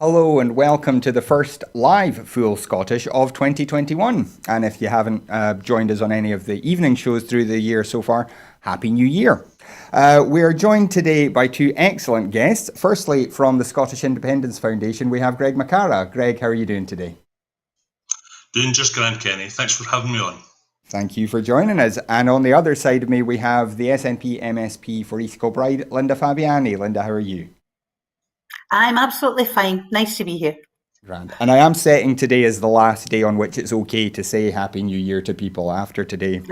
Hello and welcome to the first live Full Scottish of 2021. And if you haven't joined us on any of the evening shows through the year so far, Happy New Year. We are joined today by two excellent guests. Firstly, from the Scottish Independence Foundation, we have Greg McCara. Greg, how are you doing today? Doing just grand, Kenny. Thanks for having me on. Thank you for joining us. And on the other side of me, we have the SNP MSP for East Kilbride, Linda Fabiani. Linda, how are you? I'm absolutely fine. Nice to be here. Grand. And I am setting today as the last day on which it's okay to say Happy New Year to people. After today,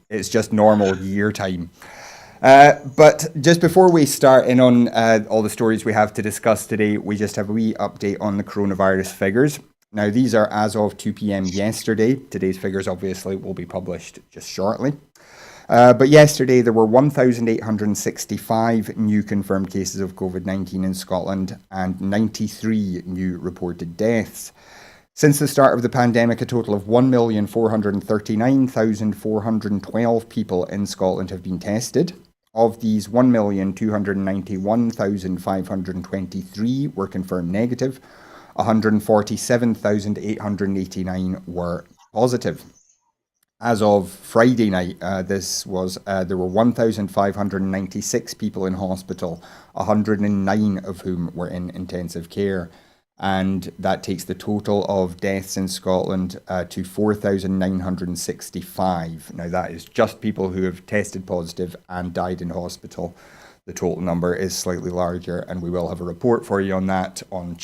it's just normal year time. But just before we start in on all the stories we have to discuss today, we just have a wee update on the coronavirus figures. Now, these are as of 2 p.m. yesterday. Today's figures obviously will be published just shortly. But yesterday, there were 1,865 new confirmed cases of COVID-19 in Scotland and 93 new reported deaths. Since the start of the pandemic, a total of 1,439,412 people in Scotland have been tested. Of these, 1,291,523 were confirmed negative. 147,889 were positive. As of Friday night, there were 1,596 people in hospital, 109 of whom were in intensive care. And that takes the total of deaths in Scotland to 4,965. Now, that is just people who have tested positive and died in hospital. The total number is slightly larger, and we will have a report for you on that on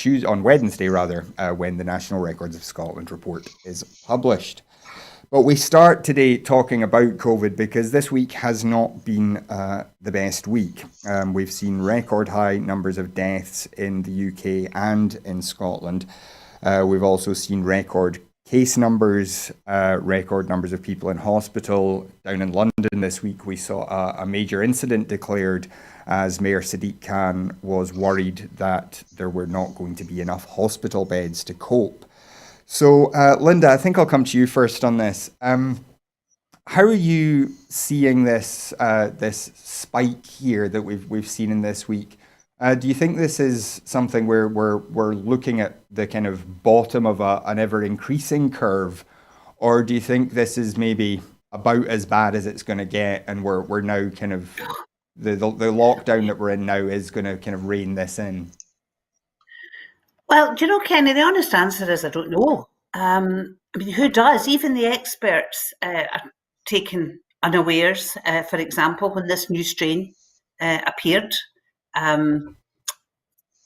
Wednesday, when the National Records of Scotland report is published. But we start today talking about COVID because this week has not been the best week. We've seen record high numbers of deaths in the UK and in Scotland. We've also seen record case numbers, record numbers of people in hospital. Down in London this week, we saw a major incident declared as Mayor Sadiq Khan was worried that there were not going to be enough hospital beds to cope. So, Linda, I think I'll come to you first on this. How are you seeing this spike here that we've seen in this week? Do you think this is something where we're looking at the kind of bottom of an ever increasing curve, or do you think this is maybe about as bad as it's going to get, and we're now kind of the lockdown that we're in now is going to kind of rein this in? Well, do you know, Kenny, the honest answer is I don't know. I mean, who does? Even the experts are taken unawares, for example, when this new strain appeared.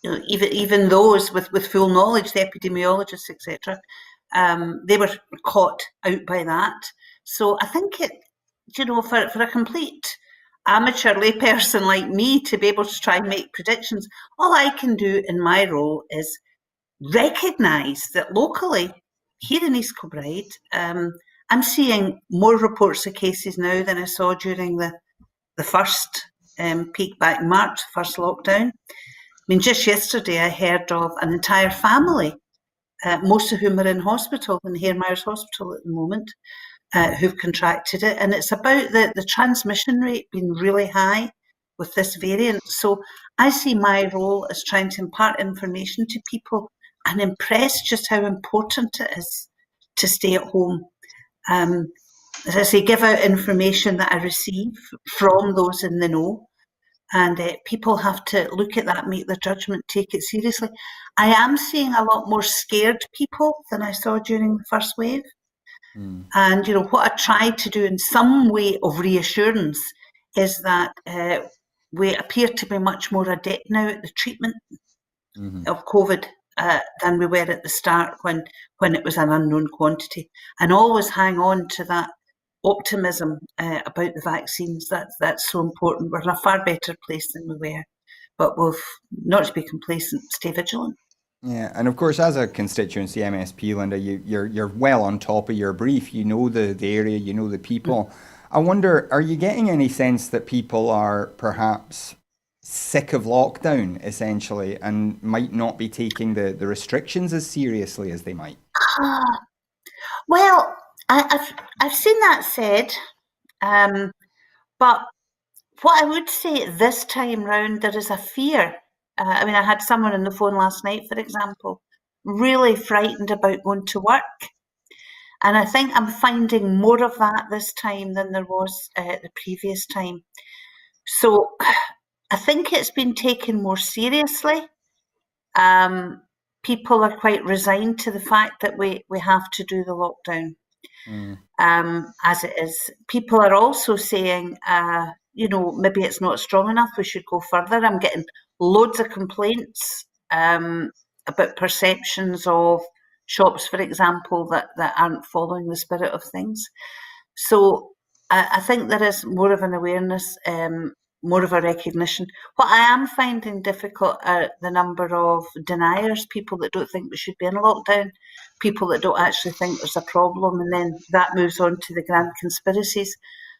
Even those with full knowledge, the epidemiologists, etc., they were caught out by that. So I think for a complete amateur layperson like me to be able to try and make predictions, all I can do in my role is recognise that locally, here in East Kilbride, I'm seeing more reports of cases now than I saw during the first peak back in March, first lockdown. I mean, just yesterday I heard of an entire family, most of whom are in hospital, in Hare Myers Hospital at the moment, who've contracted it. And it's about the transmission rate being really high with this variant. So I see my role as trying to impart information to people and impress just how important it is to stay at home. As I say, give out information that I receive from those in the know. And people have to look at that, make their judgment, take it seriously. I am seeing a lot more scared people than I saw during the first wave. And, what I tried to do in some way of reassurance is that we appear to be much more adept now at the treatment of COVID than we were at the start when it was an unknown quantity. And always hang on to that optimism about the vaccines. That's so important. We're in a far better place than we were, but we've not to be complacent, stay vigilant. Yeah, and of course, as a constituency MSP, Linda, you're well on top of your brief. You know the area, you know the people. I wonder, are you getting any sense that people are perhaps sick of lockdown, essentially, and might not be taking the restrictions as seriously as they might? Well, I've seen that said, but what I would say this time round, there is a fear I mean, I had someone on the phone last night, for example, really frightened about going to work. And I think I'm finding more of that this time than there was the previous time. So I think it's been taken more seriously. People are quite resigned to the fact that we have to do the lockdown as it is. People are also saying, maybe it's not strong enough, we should go further. I'm getting loads of complaints about perceptions of shops, for example, that aren't following the spirit of things. So I think there is more of an awareness, more of a recognition. What I am finding difficult are the number of deniers, people that don't think we should be in a lockdown, people that don't actually think there's a problem, and then that moves on to the grand conspiracies.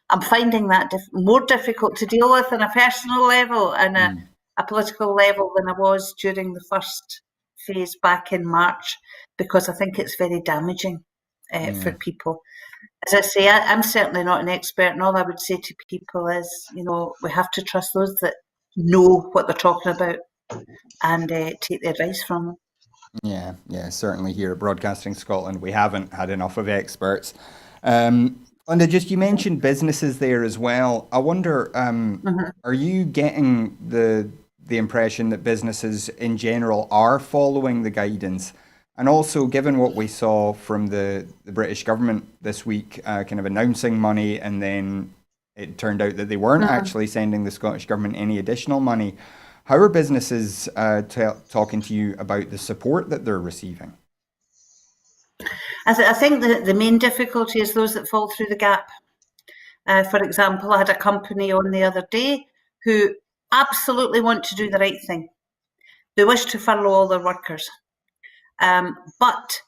I'm finding that more difficult to deal with on a personal level and a political level than I was during the first phase back in March, because I think it's very damaging for people. As I say, I'm certainly not an expert, and all I would say to people is, we have to trust those that know what they're talking about and take the advice from them. Yeah, certainly here at Broadcasting Scotland, we haven't had enough of experts. Linda, you mentioned businesses there as well. I wonder, are you getting the impression that businesses in general are following the guidance? And also, given what we saw from the British government this week, kind of announcing money, and then it turned out that they weren't actually sending the Scottish government any additional money, how are businesses talking to you about the support that they're receiving? I think the main difficulty is those that fall through the gap. For example, I had a company on the other day who absolutely want to do the right thing. They wish to furlough all their workers. But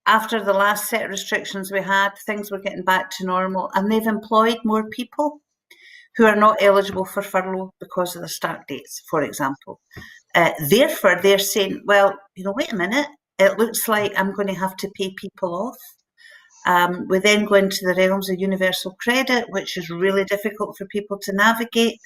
after the last set of restrictions we had, things were getting back to normal, and they've employed more people who are not eligible for furlough because of the start dates, for example. Therefore, they're saying, well, wait a minute, it looks like I'm going to have to pay people off. We then go into the realms of universal credit, which is really difficult for people to navigate.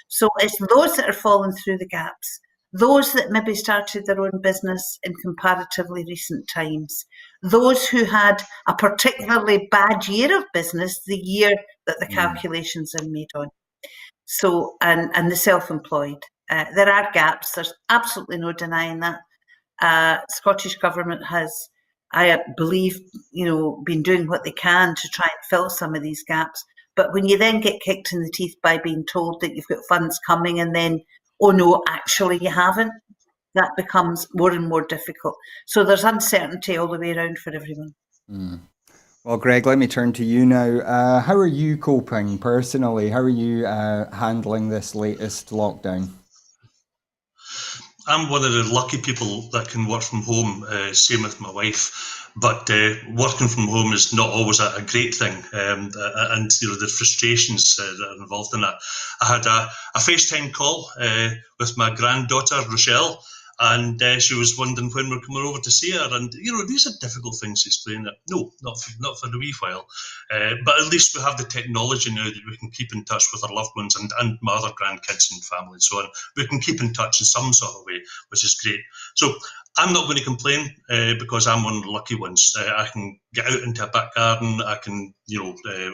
So it's those that are falling through the gaps. Those that maybe started their own business in comparatively recent times, those who had a particularly bad year of business the year that the calculations are made on. So, and the self-employed. There are gaps, there's absolutely no denying that. Scottish Government has, I believe, been doing what they can to try and fill some of these gaps. But when you then get kicked in the teeth by being told that you've got funds coming and then, oh no, actually you haven't, that becomes more and more difficult. So there's uncertainty all the way around for everyone. Well, Greg, let me turn to you now. How are you coping personally? How are you handling this latest lockdown? I'm one of the lucky people that can work from home, same with my wife. But working from home is not always a great thing, and the frustrations that are involved in that. I had a FaceTime call with my granddaughter Rochelle, and she was wondering when we're coming over to see her. And these are difficult things to explain. That no, not for a wee while, but at least we have the technology now that we can keep in touch with our loved ones and my other grandkids and family and so on. We can keep in touch in some sort of way, which is great. So I'm not going to complain because I'm one of the lucky ones. I can get out into a back garden. I can,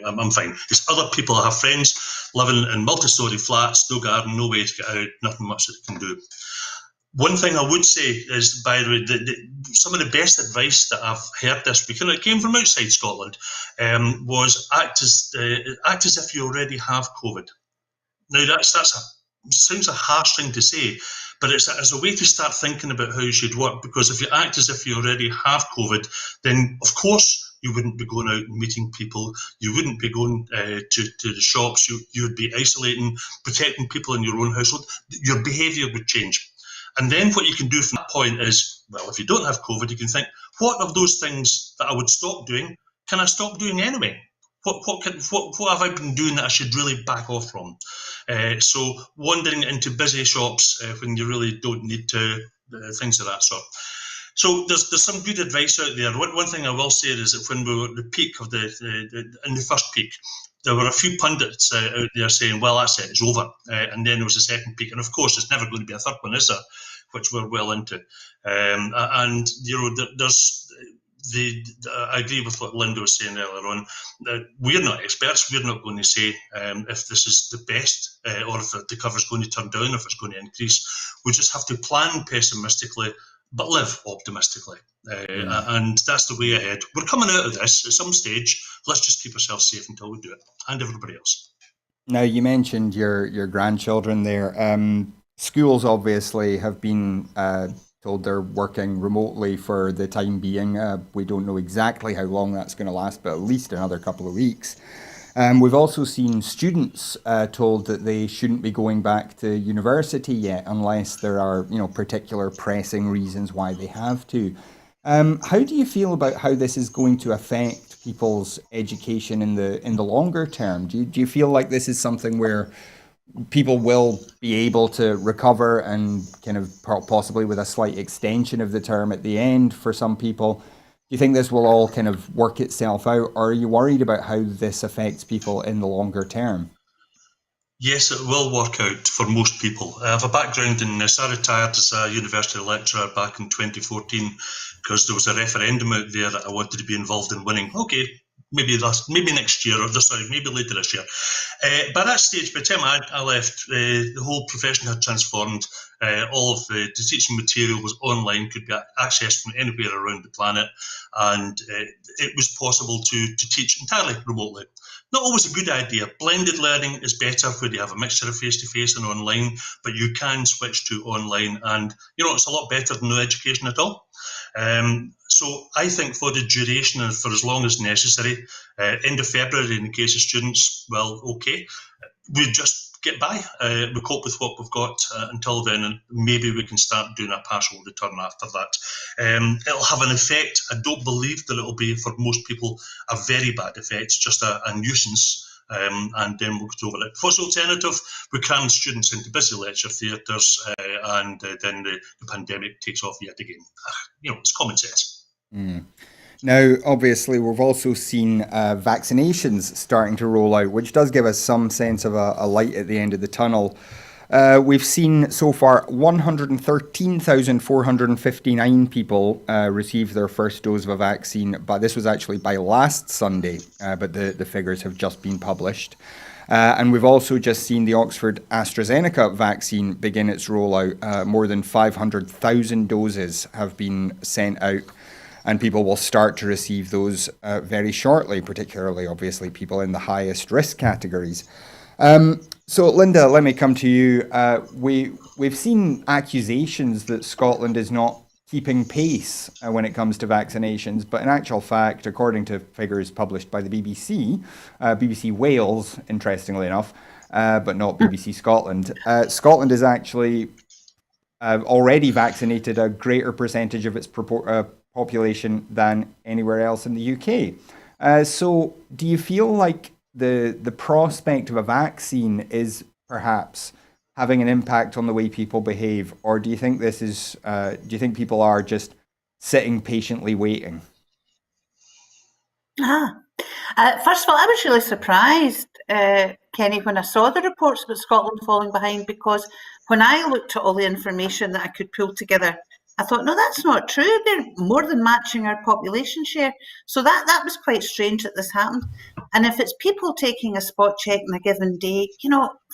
I'm fine. There's other people. I have friends living in multi-storey flats, no garden, no way to get out, nothing much that they can do. One thing I would say is, by the way, some of the best advice that I've heard this week, and it came from outside Scotland, was act as if you already have COVID. Now sounds a harsh thing to say, but it's as a way to start thinking about how you should work, because if you act as if you already have COVID, then of course you wouldn't be going out and meeting people, you wouldn't be going to the shops, you would be isolating, protecting people in your own household, your behaviour would change. And then what you can do from that point is, well, if you don't have COVID, you can think, what of those things that I would stop doing, can I stop doing anyway? What have I been doing that I should really back off from? So wandering into busy shops when you really don't need to, things of that sort. So there's some good advice out there. One thing I will say is that when we were at the peak of in the first peak, there were a few pundits out there saying, well, that's it, it's over. And then there was a second peak. And of course, there's never going to be a third one, is there? which we're well into. And I agree with what Linda was saying earlier on. We're not experts. We're not going to say if this is the best or if the cover is going to turn down, if it's going to increase. We just have to plan pessimistically, but live optimistically. And that's the way ahead. We're coming out of this at some stage. Let's just keep ourselves safe until we do it, and everybody else. Now, you mentioned your grandchildren there. Schools obviously have been told they're working remotely for the time being. We don't know exactly how long that's going to last, but at least another couple of weeks. We've also seen students told that they shouldn't be going back to university yet unless there are, particular pressing reasons why they have to. How do you feel about how this is going to affect people's education in the longer term? Do you feel like this is something where people will be able to recover and kind of possibly with a slight extension of the term at the end for some people? Do you think this will all kind of work itself out, or are you worried about how this affects people in the longer term? Yes, it will work out for most people. I have a background in this. I retired as a university lecturer back in 2014 because there was a referendum out there that I wanted to be involved in winning. Okay, maybe next year, maybe later this year. By that stage, by the time I left, the whole profession had transformed. All of the teaching material was online, could be accessed from anywhere around the planet, and it was possible to teach entirely remotely. Not always a good idea. Blended learning is better where you have a mixture of face-to-face and online, but you can switch to online, and it's a lot better than no education at all. So I think for the duration and for as long as necessary, end of February in the case of students, well, okay, we just get by. We cope with what we've got until then, and maybe we can start doing a partial return after that. It'll have an effect. I don't believe that it'll be, for most people, a very bad effect. It's just a nuisance. And then we'll get over it. What's the alternative? We cram students into busy lecture theatres, and then the pandemic takes off yet again. It's common sense. Now, obviously, we've also seen vaccinations starting to roll out, which does give us some sense of a light at the end of the tunnel. We've seen so far 113,459 people receive their first dose of a vaccine, but this was actually by last Sunday, but the figures have just been published. And we've also just seen the Oxford AstraZeneca vaccine begin its rollout. More than 500,000 doses have been sent out, and people will start to receive those very shortly, particularly, obviously, people in the highest risk categories. So, Linda, let me come to you. We've seen accusations that Scotland is not keeping pace when it comes to vaccinations, but in actual fact, according to figures published by the BBC, BBC Wales, interestingly enough, but not BBC Scotland, Scotland is actually already vaccinated a greater percentage of its population than anywhere else in the UK. So do you feel like the prospect of a vaccine is perhaps having an impact on the way people behave, or do you think do you think people are just sitting patiently waiting? First of all, I was really surprised, Kenny, when I saw the reports about Scotland falling behind, because when I looked at all the information that I could pull together, I thought, no, that's not true. They're more than matching our population share. So that was quite strange that this happened. And if it's people taking a spot check on a given day,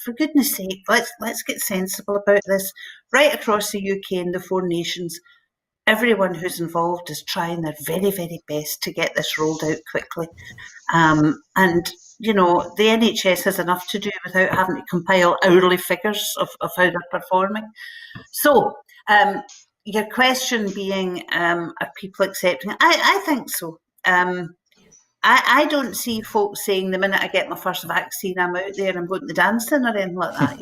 for goodness sake, let's get sensible about this. Right across the UK and the four nations, everyone who's involved is trying their very, very best to get this rolled out quickly. And the NHS has enough to do without having to compile hourly figures of how they're performing. So, your question being, are people accepting it? I think so. I don't see folks saying the minute I get my first vaccine, I'm out there, I'm going to the dancing or anything like that,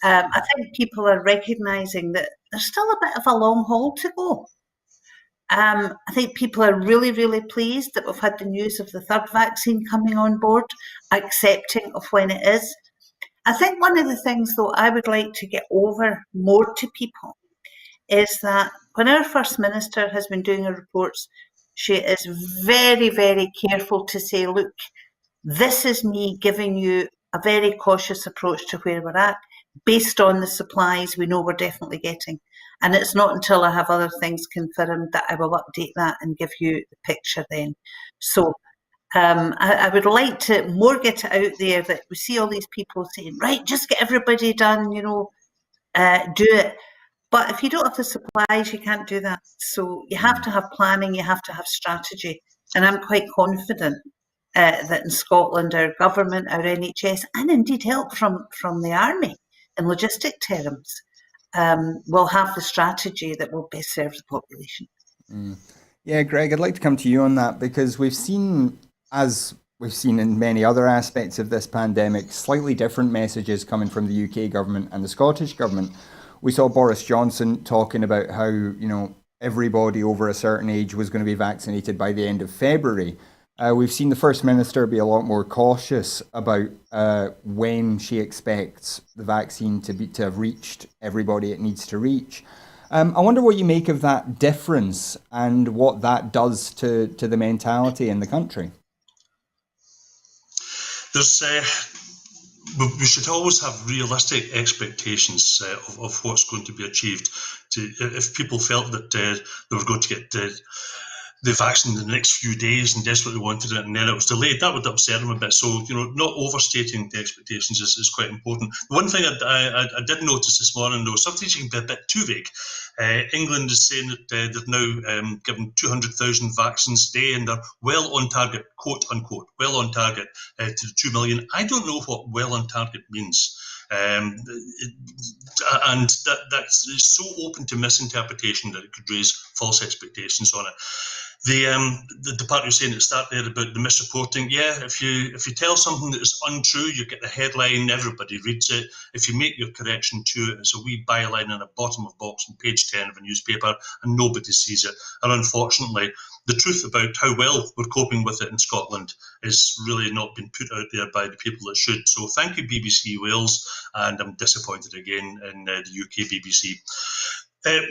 I think people are recognising that there's still a bit of a long haul to go. I think people are really, really pleased that we've had the news of the third vaccine coming on board, accepting of when it is. I think one of the things, though, I would like to get over more to people is that when our First Minister has been doing her reports, she is very, very careful to say, look, this is me giving you a very cautious approach to where we're at. based on the supplies we know we're definitely getting. And it's not until I have other things confirmed that I will update that and give you the picture then. So I would like to more get it out there that we see all these people saying, right, just get everybody done, do it. But if you don't have the supplies, you can't do that. So you have to have planning, you have to have strategy. And I'm quite confident that in Scotland, our government, our NHS, and indeed help from the army in logistic terms, will have the strategy that will best serve the population. Yeah, Greg, I'd like to come to you on that because we've seen, as we've seen in many other aspects of this pandemic, slightly different messages coming from the UK government and the Scottish government. We saw Boris Johnson talking about how, everybody over a certain age was going to be vaccinated by the end of February. We've seen the First Minister be a lot more cautious about when she expects the vaccine to have reached everybody it needs to reach. I wonder what you make of that difference and what that does to the mentality in the country. We should always have realistic expectations of what's going to be achieved. If people felt that they were going to get the vaccine in the next few days and desperately wanted it, and then it was delayed, that would upset them a bit. So, not overstating the expectations is quite important. One thing I did notice this morning, though, sometimes you can be a bit too vague. England is saying that they've now given 200,000 vaccines a day and they're well on target, quote unquote, well on target to the 2 million. I don't know what well on target means. And that's so open to misinterpretation that it could raise false expectations on it. The part you're saying at the start there about the misreporting, yeah, if you tell something that is untrue, you get the headline, everybody reads it. If you make your correction to it, it's a wee byline in the bottom of box on page 10 of a newspaper, and nobody sees it. And unfortunately, the truth about how well we're coping with it in Scotland is really not been put out there by the people that should. So thank you, BBC Wales, and I'm disappointed again in the UK BBC.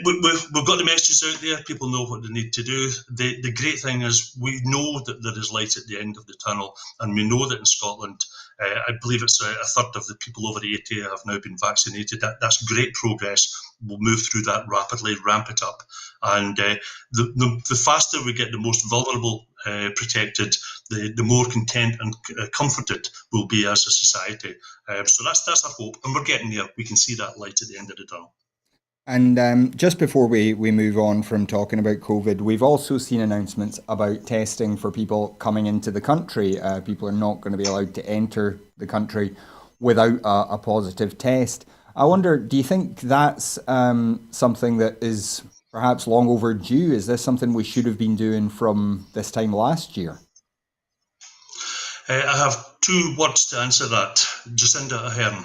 We've got the messages out there. People know what they need to do. The great thing is we know that there is light at the end of the tunnel, and we know that in Scotland, I believe it's a third of the people over 80 have now been vaccinated. That's great progress. We'll move through that rapidly, ramp it up, and the faster we get the most vulnerable protected, the more content and comforted we'll be as a society. So that's our hope, and we're getting there. We can see that light at the end of the tunnel. And just before we move on from talking about COVID, we've also seen announcements about testing for people coming into the country. People are not going to be allowed to enter the country without a positive test. I wonder, do you think that's something that is perhaps long overdue? Is this something we should have been doing from this time last year? I have 2 words to answer that. Jacinda Ardern,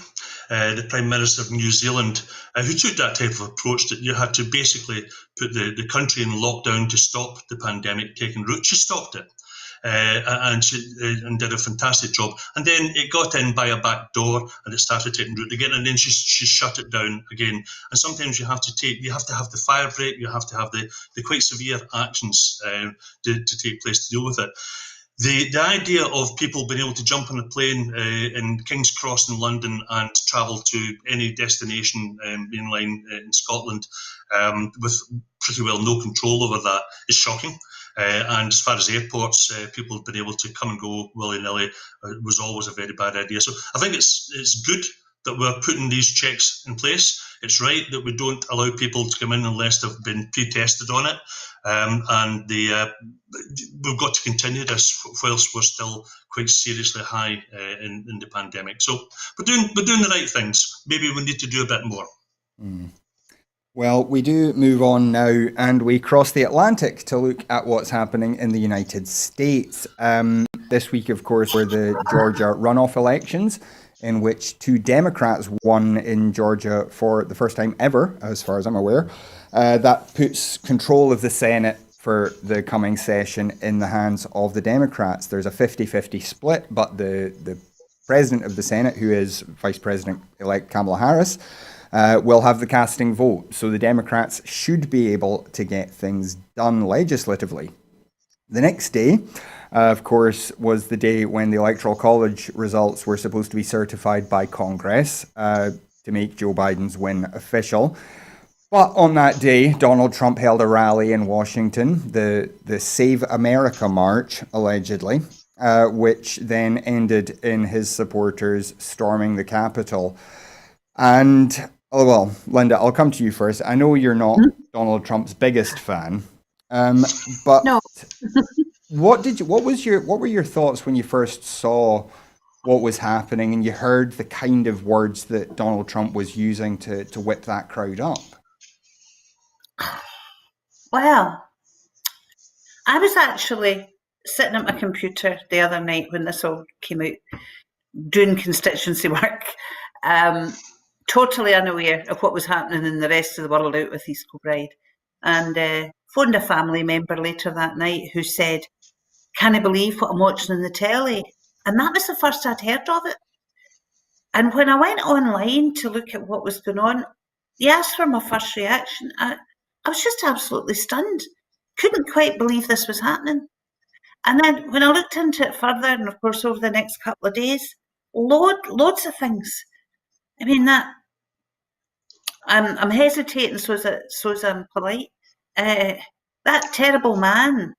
the Prime Minister of New Zealand, who took that type of approach that you had to basically put the country in lockdown to stop the pandemic taking root. She stopped it. And did a fantastic job. And then it got in by a back door and it started taking root again. And then she shut it down again. And sometimes you have to have the fire break. You have to have the quite severe actions to take place to deal with it. The idea of people being able to jump on a plane in King's Cross in London and travel to any destination mainline in Scotland with pretty well no control over that is shocking. And as far as airports, people have been able to come and go willy-nilly. It was always a very bad idea. So I think it's good that we're putting these checks in place. It's right that we don't allow people to come in unless they've been pre-tested on it. And we've got to continue this whilst we're still quite seriously high in the pandemic. So we're doing the right things. Maybe we need to do a bit more. Well, we do move on now and we cross the Atlantic to look at what's happening in the United States. This week, of course, were the Georgia runoff elections, in which 2 Democrats won in Georgia for the first time ever, as far as I'm aware. That puts control of the Senate for the coming session in the hands of the Democrats. There's a 50-50 split, but the president of the Senate, who is Vice President-elect Kamala Harris, will have the casting vote. So the Democrats should be able to get things done legislatively. The next day, of course, was the day when the Electoral College results were supposed to be certified by Congress. to make Joe Biden's win official. But on that day, Donald Trump held a rally in Washington, the Save America March, allegedly, which then ended in his supporters storming the Capitol. And, oh well, Linda, I'll come to you first. I know you're not Donald Trump's biggest fan, but No. what were your thoughts when you first saw what was happening and you heard the kind of words that Donald Trump was using to whip that crowd up? Well, I was actually sitting at my computer the other night when this all came out, doing constituency work, totally unaware of what was happening in the rest of the world out with East Kilbride, and phoned a family member later that night who said, "Can I believe what I'm watching on the telly?" And that was the first I'd heard of it. And when I went online to look at what was going on, you asked for my first reaction. I was just absolutely stunned. Couldn't quite believe this was happening. And then when I looked into it further, and of course over the next couple of days, loads of things. I mean, that I'm hesitating so as I'm polite. That terrible man,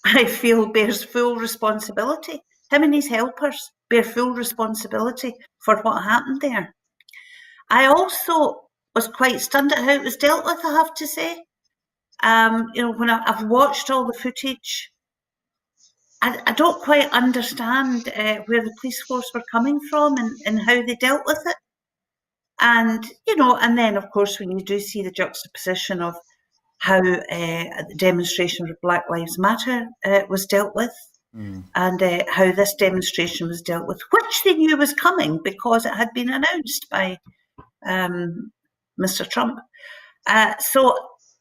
I feel, bears full responsibility. Him and his helpers bear full responsibility for what happened there. I also was quite stunned at how it was dealt with, I have to say. When I've watched all the footage, I don't quite understand where the police force were coming from and how they dealt with it. And, and then, of course, when you do see the juxtaposition of how the demonstration for Black Lives Matter was dealt with, and how this demonstration was dealt with, which they knew was coming because it had been announced by Mr. Trump. So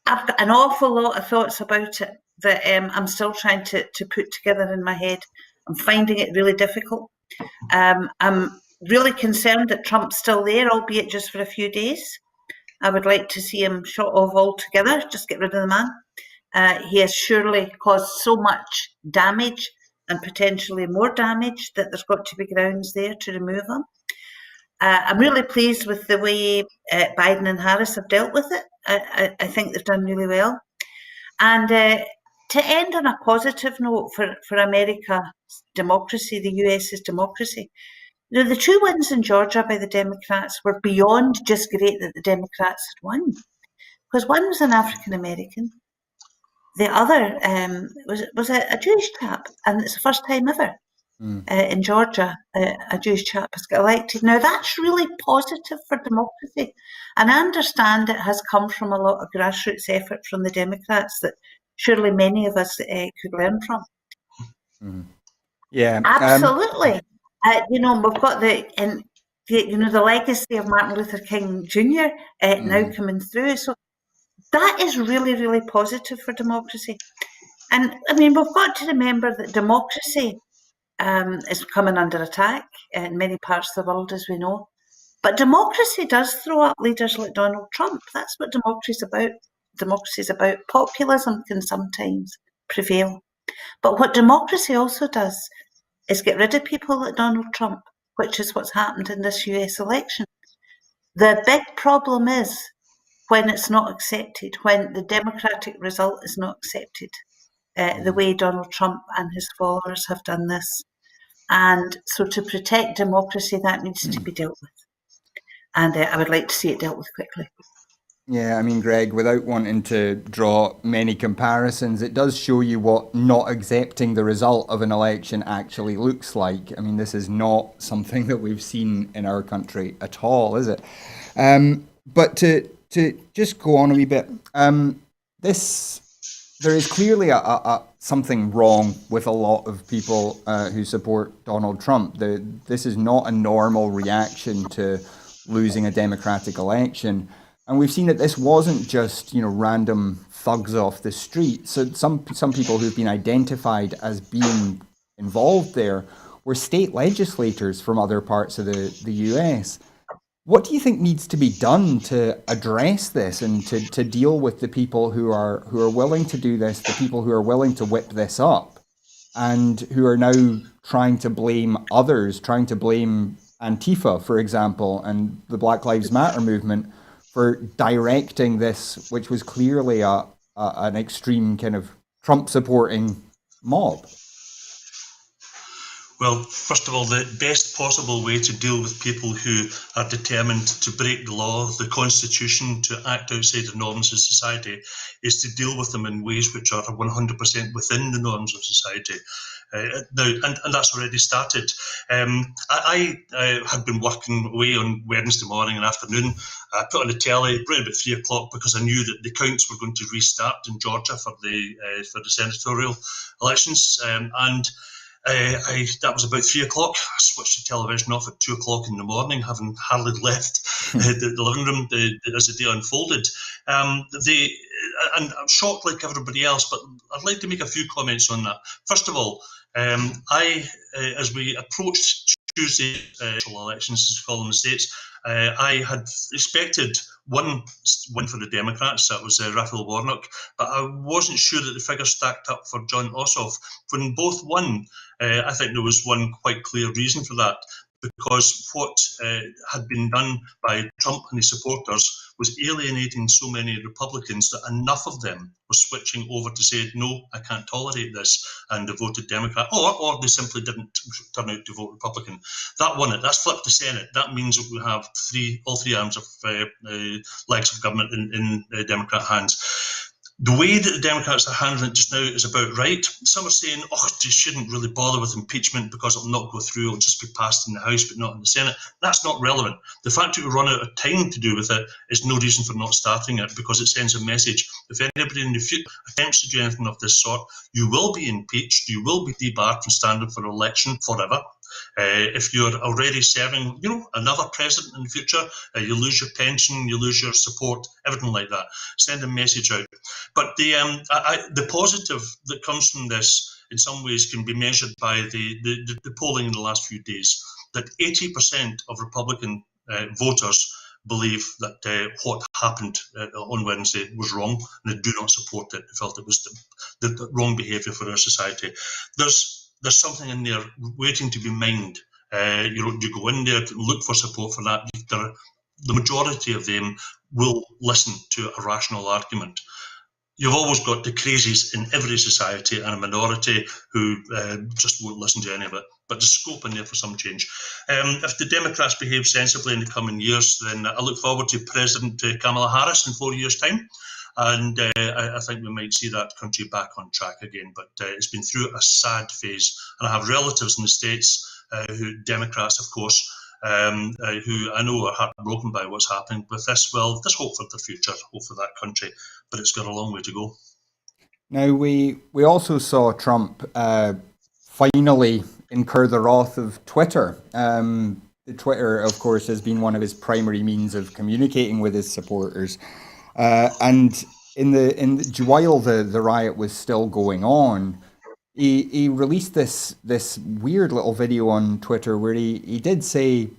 I've got an awful lot of thoughts about it that I'm still trying to put together in my head. I'm finding it really difficult. I'm really concerned that Trump's still there, albeit just for a few days. I would like to see him shot off altogether, just get rid of the man. He has surely caused so much damage and potentially more damage that there's got to be grounds there to remove him. I'm really pleased with the way Biden and Harris have dealt with it. I think they've done really well. And to end on a positive note for America's democracy, the US's democracy, the two wins in Georgia by the Democrats were beyond just great that the Democrats had won. Because one was an African American, the other was a Jewish chap, and it's the first time ever in Georgia a Jewish chap has got elected. Now that's really positive for democracy, and I understand it has come from a lot of grassroots effort from the Democrats that surely many of us could learn from. Yeah, absolutely. We've got the legacy of Martin Luther King Jr. Now coming through. So that is really, really positive for democracy. And I mean, we've got to remember that democracy is coming under attack in many parts of the world, as we know. But democracy does throw up leaders like Donald Trump. That's what democracy is about. Democracy is about. Populism can sometimes prevail. But what democracy also does is get rid of people like Donald Trump, which is what's happened in this US election. The big problem is when it's not accepted, when the democratic result is not accepted, the way Donald Trump and his followers have done this. And so to protect democracy, that needs to be dealt with. And I would like to see it dealt with quickly. Yeah, I mean, Greg, without wanting to draw many comparisons, it does show you what not accepting the result of an election actually looks like. I mean, this is not something that we've seen in our country at all, is it? But to just go on a wee bit, there is clearly something wrong with a lot of people who support Donald Trump. This is not a normal reaction to losing a democratic election. And we've seen that this wasn't just, random thugs off the street. So some people who've been identified as being involved there were state legislators from other parts of the US. What do you think needs to be done to address this and to deal with the people who are willing to do this, the people who are willing to whip this up, and who are now trying to blame others, trying to blame Antifa, for example, and the Black Lives Matter movement for directing this, which was clearly an extreme kind of Trump-supporting mob? Well, first of all, the best possible way to deal with people who are determined to break the law, the Constitution, to act outside the norms of society, is to deal with them in ways which are 100% within the norms of society. Now, and that's already started. I had been working away on Wednesday morning and afternoon. I put on the telly around about 3 o'clock because I knew that the counts were going to restart in Georgia for the senatorial elections, that was about 3 o'clock. I switched the television off at 2 o'clock in the morning, having hardly left the living room as the day unfolded. And I'm shocked like everybody else, but I'd like to make a few comments on that. First of all, as we approached Tuesday elections, as we call them in the States, I had expected one win for the Democrats, that was Raphael Warnock, but I wasn't sure that the figures stacked up for Jon Ossoff. When both won, I think there was one quite clear reason for that, because what had been done by Trump and his supporters was alienating so many Republicans that enough of them were switching over to say, no, I can't tolerate this, and they voted Democrat, or they simply didn't turn out to vote Republican. That won it. That's flipped the Senate. That means that we have all three arms of legs of government in Democrat hands. The way that the Democrats are handling it just now is about right. Some are saying, you shouldn't really bother with impeachment because it'll not go through, it'll just be passed in the House but not in the Senate. That's not relevant. The fact that we run out of time to do with it is no reason for not starting it, because it sends a message. If anybody in the future attempts to do anything of this sort, you will be impeached, you will be debarred from standing for election forever. If you're already serving, another president in the future, you lose your pension, you lose your support, everything like that. Send a message out. But the positive that comes from this, in some ways, can be measured by the polling in the last few days. That 80% of Republican voters believe that what happened on Wednesday was wrong, and they do not support it. They felt it was the wrong behaviour for our society. There's something in there waiting to be mined. You go in there to look for support for that. The majority of them will listen to a rational argument. You've always got the crazies in every society and a minority who just won't listen to any of it. But there's scope in there for some change. If the Democrats behave sensibly in the coming years, then I look forward to President Kamala Harris in 4 years' time. And I think we might see that country back on track again. But it's been through a sad phase. And I have relatives in the States, Democrats, of course, who I know are heartbroken by what's happening with this. Well, there's hope for the future, hope for that country, but it's got a long way to go. Now, we also saw Trump finally incur the wrath of Twitter. Twitter, of course, has been one of his primary means of communicating with his supporters. And while the riot was still going on, he released this weird little video on Twitter where he did say,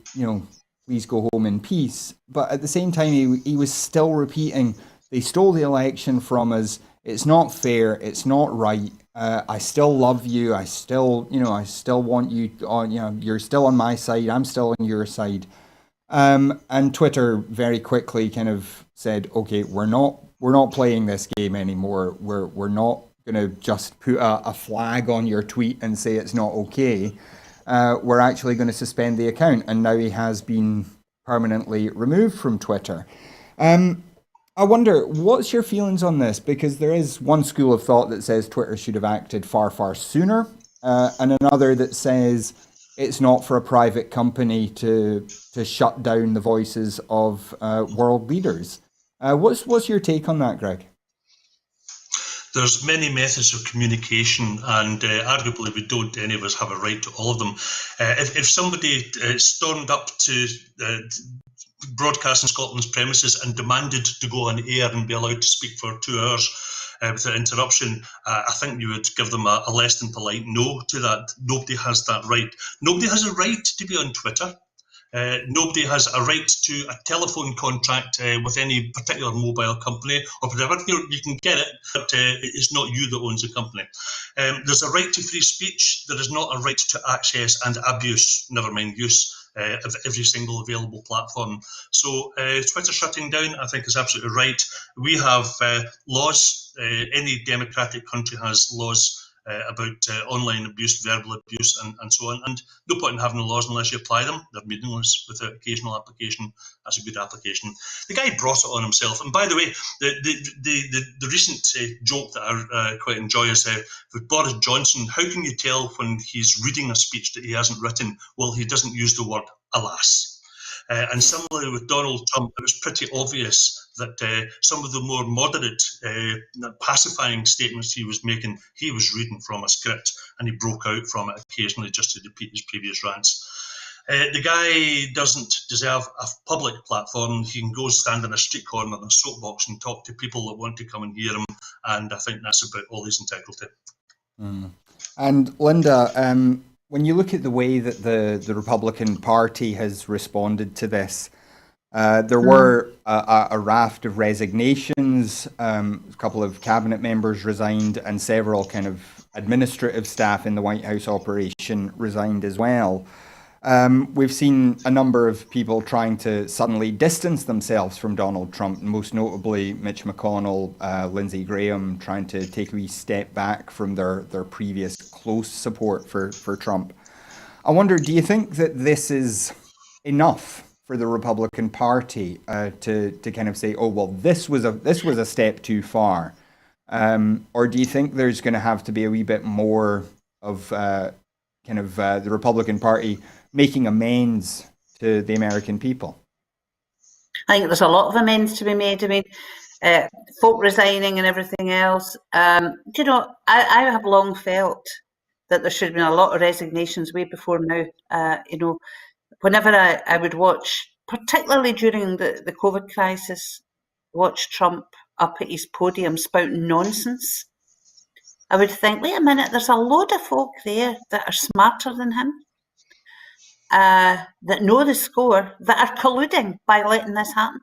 please go home in peace. But at the same time, he was still repeating, they stole the election from us. It's not fair. It's not right. I still love you. I still want you on, you're still on my side. I'm still on your side. And Twitter very quickly kind of said, okay, we're not playing this game anymore. We're not going to just put a flag on your tweet and say it's not okay. We're actually going to suspend the account. And now he has been permanently removed from Twitter. I wonder, what's your feelings on this? Because there is one school of thought that says Twitter should have acted far, far sooner, and another that says it's not for a private company to shut down the voices of world leaders. What's your take on that, Greg? There's many methods of communication, and arguably we don't, any of us, have a right to all of them. If somebody stormed up to Broadcasting Scotland's premises and demanded to go on air and be allowed to speak for 2 hours without interruption, I think you would give them a less than polite no to that. Nobody has that right. Nobody has a right to be on Twitter. Nobody has a right to a telephone contract with any particular mobile company or whatever. You can get it, but it's not you that owns the company. There's a right to free speech. There is not a right to access and abuse, never mind use, of every single available platform. So Twitter shutting down, I think, is absolutely right. We have laws. Any democratic country has laws about online abuse, verbal abuse, and so on. And no point in having the laws unless you apply them. They're meaningless without occasional application. That's a good application. The guy brought it on himself. And by the way, the recent joke that I quite enjoy is with Boris Johnson. How can you tell when he's reading a speech that he hasn't written? Well, he doesn't use the word alas. And similarly with Donald Trump, it was pretty obvious that some of the more moderate, pacifying statements he was making, he was reading from a script, and he broke out from it occasionally just to repeat his previous rants. The guy doesn't deserve a public platform. He can go stand in a street corner in a soapbox and talk to people that want to come and hear him, and I think that's about all he's entitled to. And Linda, when you look at the way that the Republican Party has responded to this, there were a raft of resignations, a couple of cabinet members resigned, and several kind of administrative staff in the White House operation resigned as well. We've seen a number of people trying to suddenly distance themselves from Donald Trump, most notably Mitch McConnell, Lindsey Graham, trying to take a wee step back from their previous close support for Trump. I wonder, do you think that this is enough for the Republican Party to kind of say, oh, well, this was a step too far? Or do you think there's going to have to be a wee bit more of the Republican Party making amends to the American people? I think there's a lot of amends to be made. I mean, folk resigning and everything else. I have long felt that there should have been a lot of resignations way before now. Whenever I would watch, particularly during the COVID crisis, watch Trump up at his podium spouting nonsense, I would think, wait a minute, there's a load of folk there that are smarter than him, that know the score, that are colluding by letting this happen.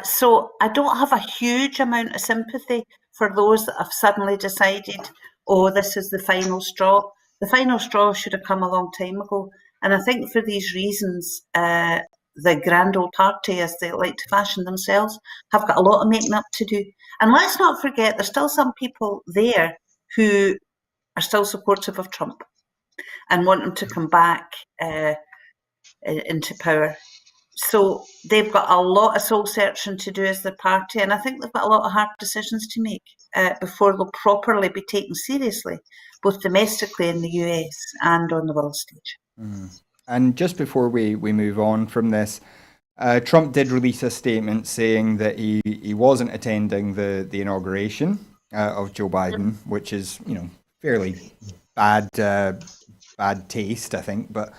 So I don't have a huge amount of sympathy for those that have suddenly decided, oh, this is the final straw. The final straw should have come a long time ago. And I think for these reasons, the grand old party, as they like to fashion themselves, have got a lot of making up to do. And let's not forget, there's still some people there who are still supportive of Trump and want him to come back into power. So they've got a lot of soul searching to do as their party, and I think they've got a lot of hard decisions to make before they'll properly be taken seriously, both domestically in the US and on the world stage. And just before we move on from this, Trump did release a statement saying that he wasn't attending the inauguration of Joe Biden, which is, fairly bad taste, I think. But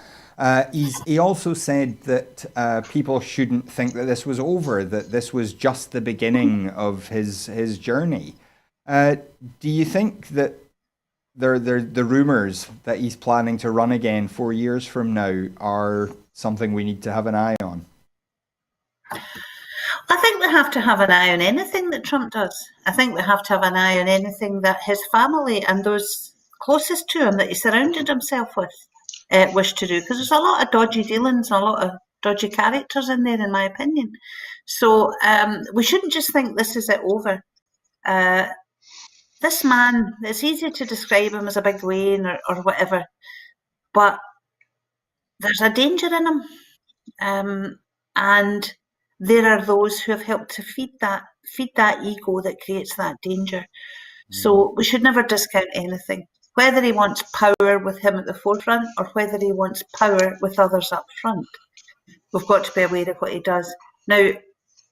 he also said that people shouldn't think that this was over, that this was just the beginning of his journey. Do you think that the rumors that he's planning to run again 4 years from now are something we need to have an eye on? I think we have to have an eye on anything that Trump does. I think we have to have an eye on anything that his family and those closest to him that he surrounded himself with wish to do, because there's a lot of dodgy dealings and a lot of dodgy characters in there, in my opinion. So we shouldn't just think this is it over. This man, it's easy to describe him as a big Wayne or whatever, but there's a danger in him. And there are those who have helped to feed that ego that creates that danger. So we should never discount anything, whether he wants power with him at the forefront or whether he wants power with others up front. We've got to be aware of what he does. Now,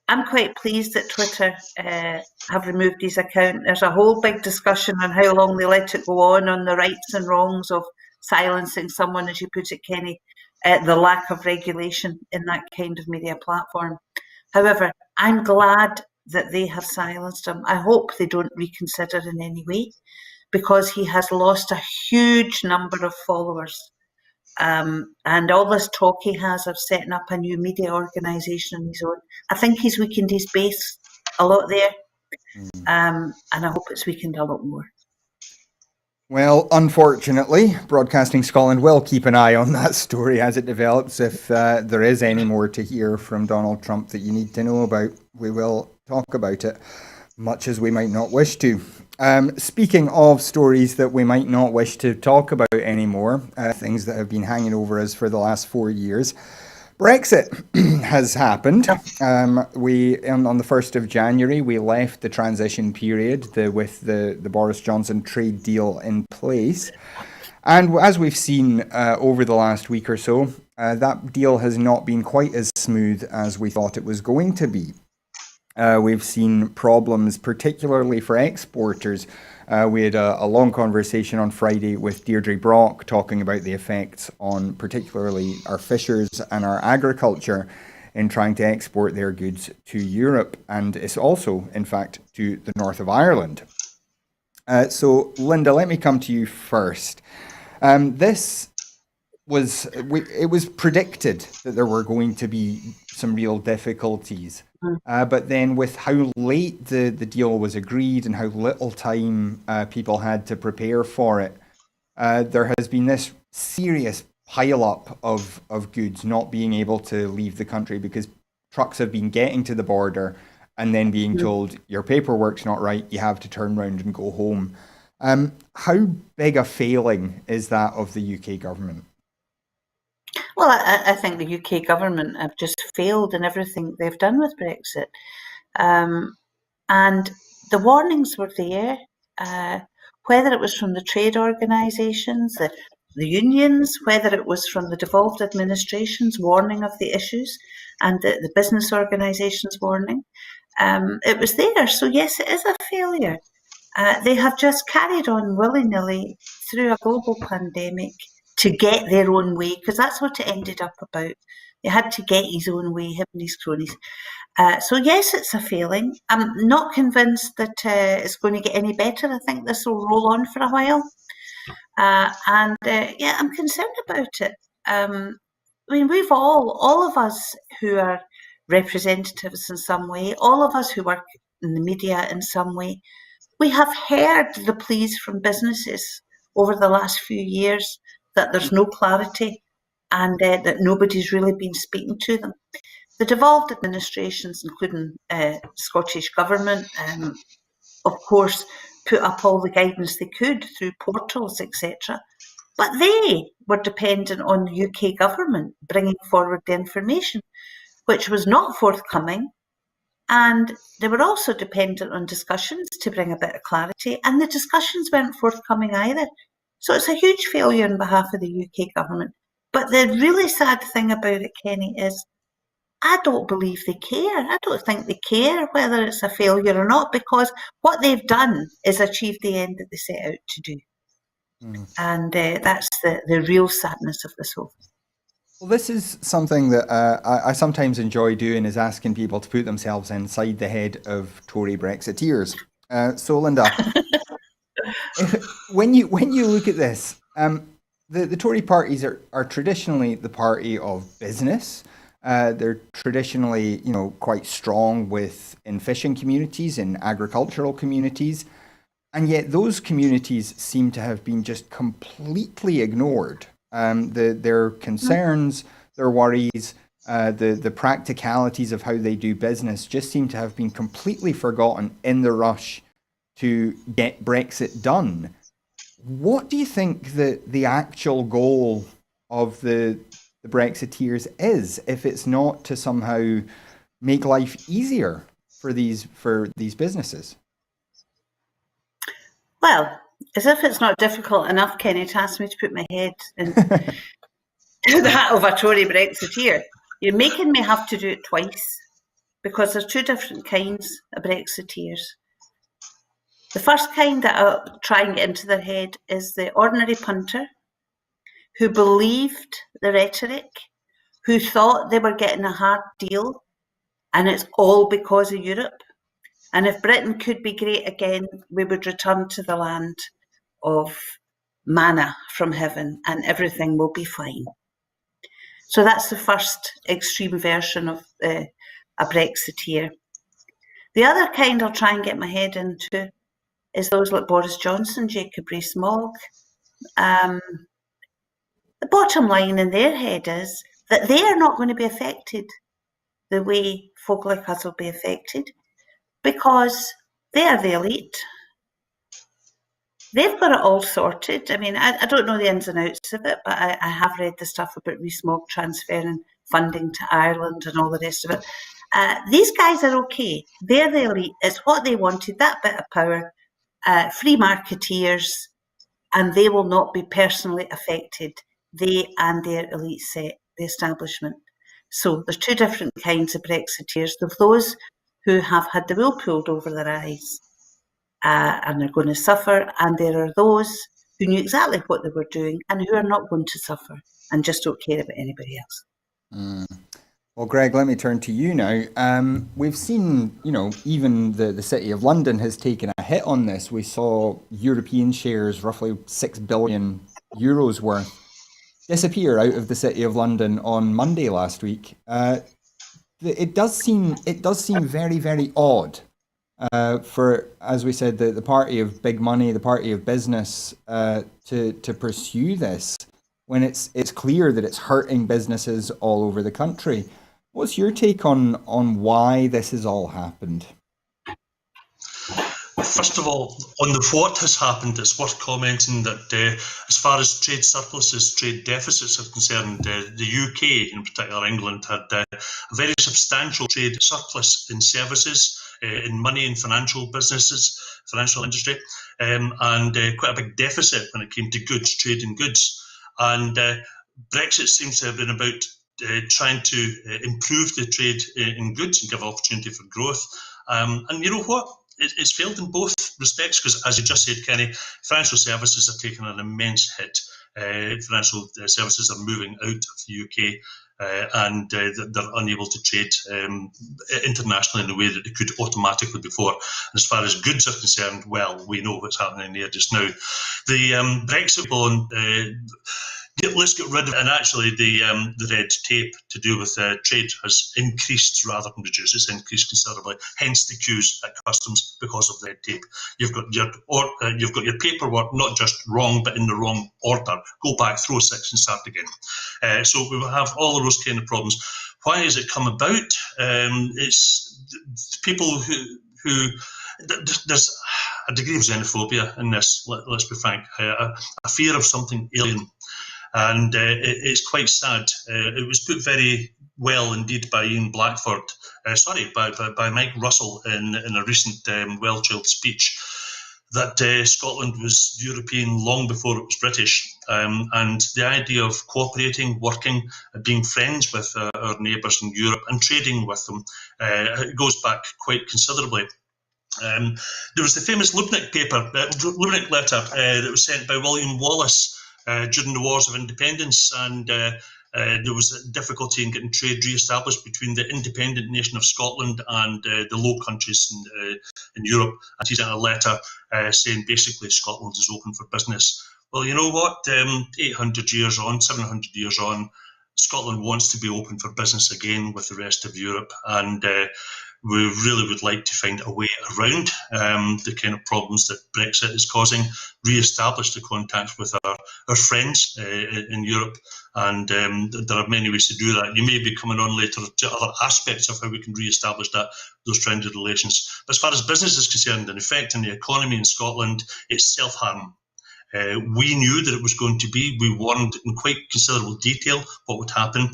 I'm quite pleased that Twitter have removed his account. There's a whole big discussion on how long they let it go on the rights and wrongs of silencing someone, as you put it, Kenny, the lack of regulation in that kind of media platform. However, I'm glad that they have silenced him. I hope they don't reconsider in any way, because he has lost a huge number of followers. And all this talk he has of setting up a new media organisation on his own, I think he's weakened his base a lot there. And I hope it's weakened a lot more. Well, unfortunately, Broadcasting Scotland will keep an eye on that story as it develops. If there is any more to hear from Donald Trump that you need to know about, we will talk about it, much as we might not wish to. Speaking of stories that we might not wish to talk about anymore, things that have been hanging over us for the last 4 years, Brexit has happened. On the 1st of January, we left the transition period with the Boris Johnson trade deal in place. And as we've seen over the last week or so, that deal has not been quite as smooth as we thought it was going to be. We've seen problems, particularly for exporters. We had a long conversation on Friday with Deirdre Brock talking about the effects on particularly our fishers and our agriculture in trying to export their goods to Europe. And it's also, in fact, to the north of Ireland. So, Linda, let me come to you first. It was predicted that there were going to be some real difficulties. But then with how late the deal was agreed and how little time people had to prepare for it, there has been this serious pile-up of goods not being able to leave the country because trucks have been getting to the border and then being told, your paperwork's not right, you have to turn around and go home. How big a failing is that of the UK government? Well, I think the UK government have just failed in everything they've done with Brexit. And the warnings were there, whether it was from the trade organisations, the unions, whether it was from the devolved administration's warning of the issues and the business organisations' warning. It was there. So, yes, it is a failure. They have just carried on willy-nilly through a global pandemic to get their own way, because that's what it ended up about. He had to get his own way, him and his cronies. So yes, it's a failing. I'm not convinced that it's going to get any better. I think this will roll on for a while. Yeah, I'm concerned about it. I mean, we've all of us who are representatives in some way, all of us who work in the media in some way, we have heard the pleas from businesses over the last few years that there's no clarity and that nobody's really been speaking to them. The devolved administrations, including Scottish Government, of course, put up all the guidance they could through portals, etc. But they were dependent on the UK Government bringing forward the information, which was not forthcoming. And they were also dependent on discussions to bring a bit of clarity, and the discussions weren't forthcoming either. So it's a huge failure on behalf of the UK government. But the really sad thing about it, Kenny, is I don't believe they care. I don't think they care whether it's a failure or not, because what they've done is achieve the end that they set out to do. And that's the real sadness of this whole thing. Well, this is something that I sometimes enjoy doing, is asking people to put themselves inside the head of Tory Brexiteers. So, Linda, when you look at this, the Tory parties are traditionally the party of business. They're traditionally, quite strong in fishing communities, in agricultural communities, and yet those communities seem to have been just completely ignored. Their concerns, their worries, the practicalities of how they do business just seem to have been completely forgotten in the rush to get Brexit done. What do you think the actual goal of the Brexiteers is, if it's not to somehow make life easier for these businesses? Well, as if it's not difficult enough, Kenny, to ask me to put my head in that of a Tory Brexiteer. You're making me have to do it twice, because there's two different kinds of Brexiteers. The first kind that I'll try and get into their head is the ordinary punter who believed the rhetoric, who thought they were getting a hard deal, and it's all because of Europe. And if Britain could be great again, we would return to the land of manna from heaven and everything will be fine. So that's the first extreme version of a Brexiteer. The other kind I'll try and get my head into is those like Boris Johnson, Jacob Rees-Mogg. The bottom line in their head is that they are not going to be affected the way folk like us will be affected, because they are the elite. They've got it all sorted. I mean, I don't know the ins and outs of it, but I have read the stuff about Rees-Mogg transferring funding to Ireland and all the rest of it. These guys are okay. They're the elite. It's what they wanted, that bit of power, free marketeers, and they will not be personally affected. They and their elite set, the establishment. So there's two different kinds of Brexiteers. There's those who have had the wool pulled over their eyes and are going to suffer, and there are those who knew exactly what they were doing and who are not going to suffer and just don't care about anybody else. Well, Greg, let me turn to you now. We've seen, even the City of London has taken a hit on this. We saw European shares, roughly 6 billion euros worth, disappear out of the City of London on Monday last week. It does seem very, very odd for, as we said, the party of big money, the party of business, to pursue this when it's clear that it's hurting businesses all over the country. What's your take on why this has all happened? First of all, on the what has happened, it's worth commenting that as far as trade surpluses, trade deficits are concerned, the UK, in particular England, had a very substantial trade surplus in services, in money and financial businesses, financial industry, and quite a big deficit when it came to goods, trade in goods. And Brexit seems to have been about trying to improve the trade in goods and give opportunity for growth. And you know what? It's failed in both respects, because, as you just said, Kenny, financial services have taken an immense hit. Financial services are moving out of the UK, and they're unable to trade internationally in the way that they could automatically before. And as far as goods are concerned, well, we know what's happening there just now. The Brexit bond, let's get rid of it. And actually, the red tape to do with trade has increased rather than reduced. It's increased considerably. Hence the queues at customs because of the red tape. You've got your paperwork not just wrong, but in the wrong order. Go back, throw 6 and start again. So we will have all of those kind of problems. Why has it come about? It's people who there's a degree of xenophobia in this. Let's be frank. A fear of something alien. And it's quite sad. It was put very well indeed by Ian Blackford, by Mike Russell in a recent well-chilled speech, that Scotland was European long before it was British. And the idea of cooperating, working, being friends with our neighbours in Europe and trading with them goes back quite considerably. There was the famous Lubnik letter that was sent by William Wallace during the Wars of Independence, and there was difficulty in getting trade re-established between the independent nation of Scotland and the Low Countries in Europe. And he sent a letter saying basically Scotland is open for business. Well, you know what? 800 years on, 700 years on, Scotland wants to be open for business again with the rest of Europe, and we really would like to find a way around the kind of problems that Brexit is causing, re-establish the contacts with our friends in Europe, and there are many ways to do that. You may be coming on later to other aspects of how we can re-establish those trended relations. But as far as business is concerned, an effect on the economy in Scotland, it's self-harm. We knew that it was going to be. We warned in quite considerable detail what would happen.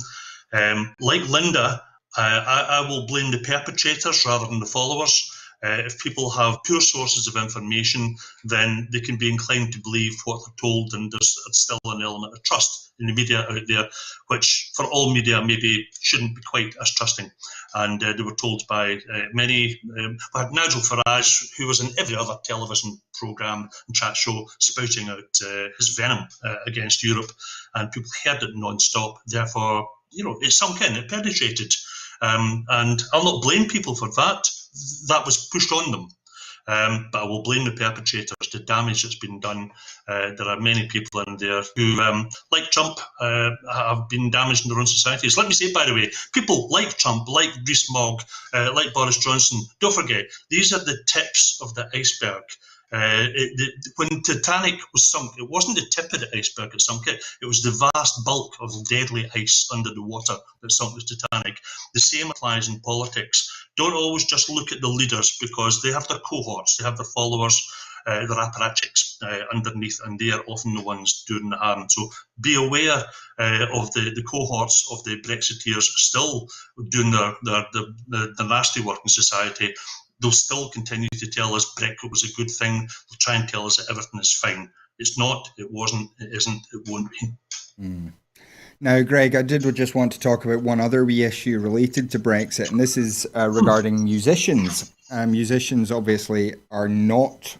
Like Linda, I will blame the perpetrators rather than the followers. If people have poor sources of information, then they can be inclined to believe what they're told, and there's still an element of trust in the media out there, which for all media maybe shouldn't be quite as trusting. And they were told by many. We had Nigel Farage, who was in every other television programme and chat show, spouting out his venom against Europe, and people heard it non-stop. Therefore, it's sunk in, it penetrated. And I'll not blame people for that. That was pushed on them. But I will blame the perpetrators, the damage that's been done. There are many people in there who, like Trump, have been damaged in their own societies. Let me say, by the way, people like Trump, like Rees-Mogg, like Boris Johnson, don't forget, these are the tips of the iceberg. When Titanic was sunk, it wasn't the tip of the iceberg that sunk it. It was the vast bulk of deadly ice under the water that sunk the Titanic. The same applies in politics. Don't always just look at the leaders, because they have their cohorts, they have their followers, their apparatchiks underneath, and they are often the ones doing the harm. So be aware of the cohorts of the Brexiteers still doing the nasty work in society. They'll still continue to tell us Brexit was a good thing. They'll try and tell us that everything is fine. It's not, it wasn't, it isn't, it won't be. Now, Greg, I did just want to talk about one other wee issue related to Brexit, and this is regarding musicians. Musicians obviously are not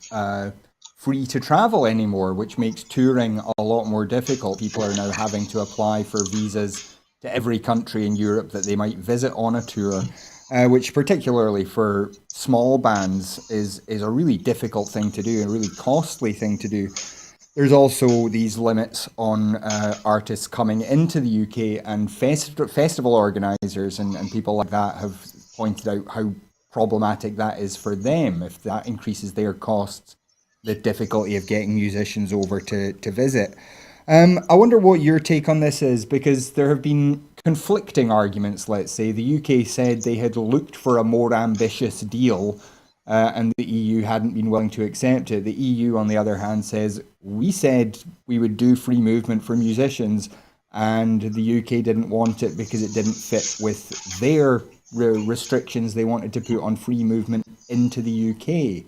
free to travel anymore, which makes touring a lot more difficult. People are now having to apply for visas to every country in Europe that they might visit on a tour, which particularly for small bands is a really difficult thing to do, a really costly thing to do. There's also these limits on artists coming into the UK, and festival organisers and people like that have pointed out how problematic that is for them. If that increases their costs, the difficulty of getting musicians over to visit. I wonder what your take on this is, because there have been conflicting arguments, let's say. The UK said they had looked for a more ambitious deal, and the EU hadn't been willing to accept it. The EU, on the other hand, says, we said we would do free movement for musicians, and the UK didn't want it because it didn't fit with their restrictions they wanted to put on free movement into the UK.